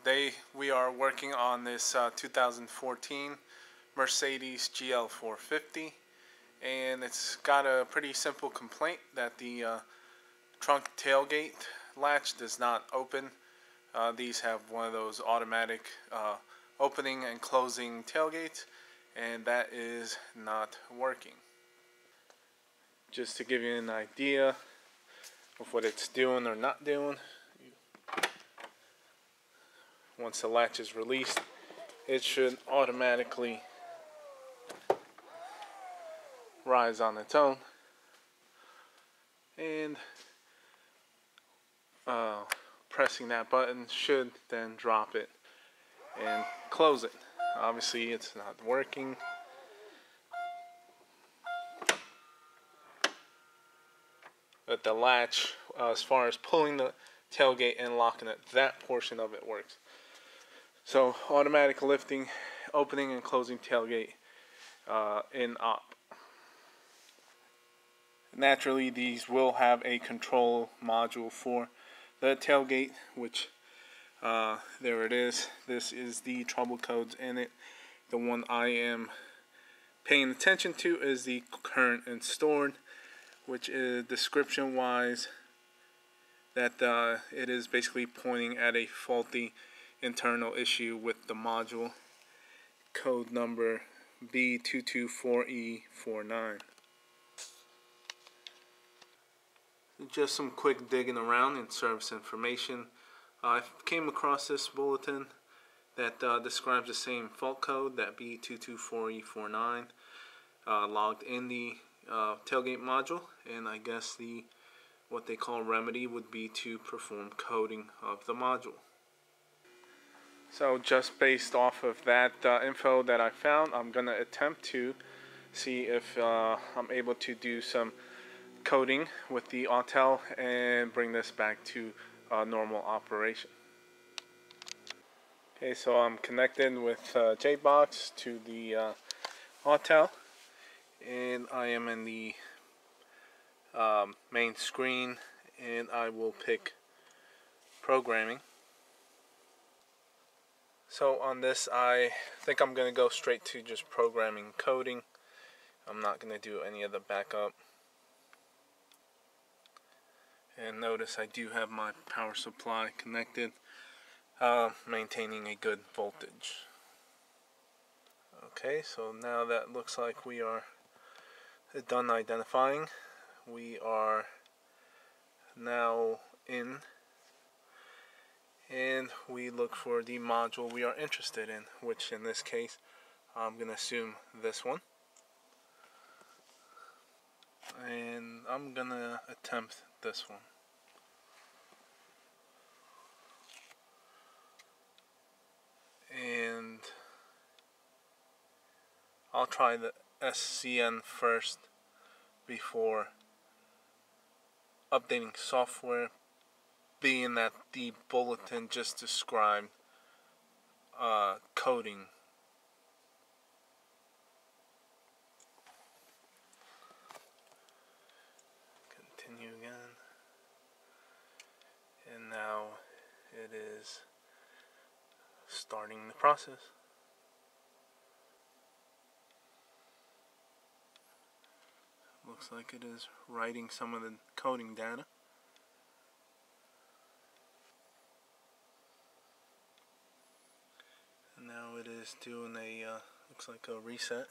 Today we are working on this 2014 Mercedes GL 450, and it's got a pretty simple complaint that the trunk tailgate latch does not open. These have one of those automatic opening and closing tailgates, and that is not working. Just to give you an idea of what it's doing or not doing, once the latch is released, it should automatically rise on its own, and pressing that button should then drop it and close it. Obviously it's not working. But the latch, as far as pulling the tailgate and locking it, that portion of it works. So automatic lifting, opening and closing tailgate in op. Naturally, these will have a control module for the tailgate, which there it is. This is the trouble codes in it. The one I am paying attention to is the current and stored, which is description wise that it is basically pointing at a faulty internal issue with the module, code number B224E49. Just some quick digging around in service information. I came across this bulletin that describes the same fault code, that B224E49, logged in the tailgate module, and I guess what they call remedy would be to perform coding of the module. So just based off of that info that I found, I'm going to attempt to see if I'm able to do some coding with the Autel and bring this back to normal operation. Okay, so I'm connected with JBox to the Autel, and I am in the main screen, and I will pick programming. So on this, I think I'm going to go straight to just programming coding. I'm not going to do any of the backup. And notice I do have my power supply connected, maintaining a good voltage. Okay, so now that looks like we are done identifying. We are now in, and we look for the module we are interested in, which in this case I'm going to assume this one, and I'm going to attempt this one. And I'll try the SCN first before updating software, being that the bulletin just described coding. Continue again, and now it is starting the process. Looks like it is writing some of the coding data. And now it is doing a, looks like a reset.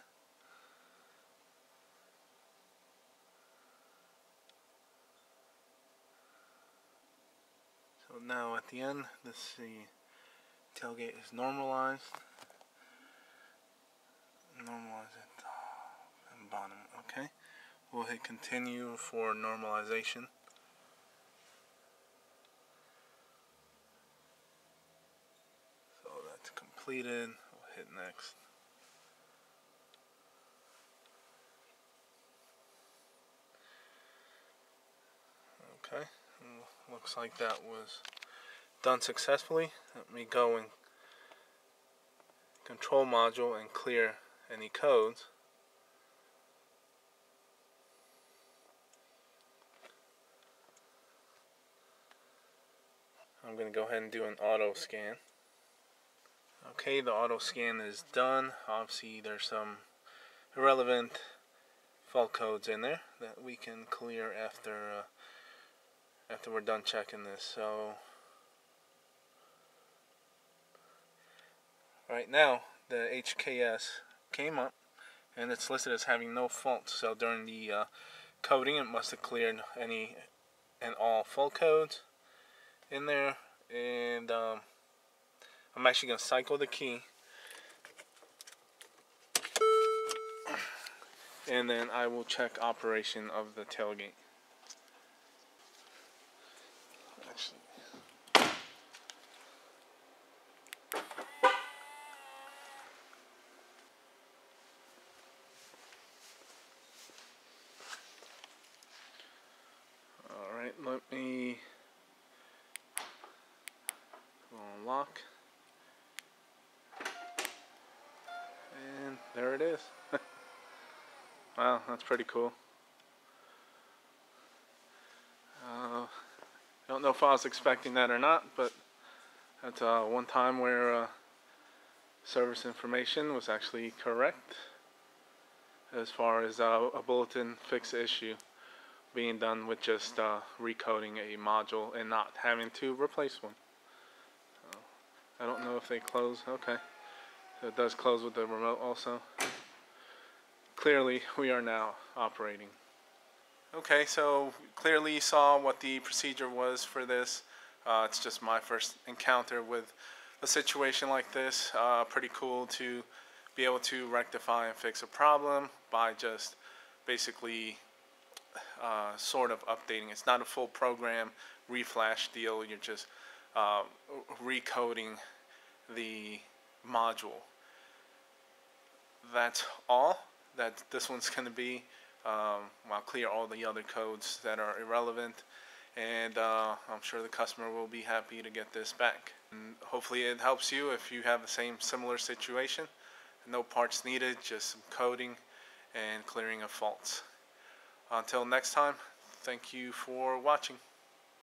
So now at the end, the tailgate is normalized. Normalize it top and bottom. Okay. We'll hit continue for normalization. So that's completed. We'll hit next. Okay. Looks like that was done successfully. Let me go in control module and clear any codes. I'm going to go ahead and do an auto scan. Okay, the auto scan is done. Obviously there's some irrelevant fault codes in there that we can clear after we're done checking this. So right now the HKS came up and it's listed as having no faults. So during the coding, it must have cleared any and all fault codes in there. And I'm actually going to cycle the key, and then I will check operation of the tailgate. Actually, alright, let me go on lock. And there it is. Wow, that's pretty cool. I don't know if I was expecting that or not, but that's one time where service information was actually correct as far as a bulletin fix issue being done with just recoding a module and not having to replace one. So, I don't know if they close. Okay, so it does close with the remote also. Clearly we are now operating. Okay, so clearly you saw what the procedure was for this. It's just my first encounter with a situation like this. Pretty cool to be able to rectify and fix a problem by just basically sort of updating. It's not a full program reflash deal. You're just recoding the module. That's all that this one's going to be. I'll clear all the other codes that are irrelevant, and I'm sure the customer will be happy to get this back. And hopefully it helps you if you have the similar situation. No parts needed, just some coding and clearing of faults. Until next time, thank you for watching.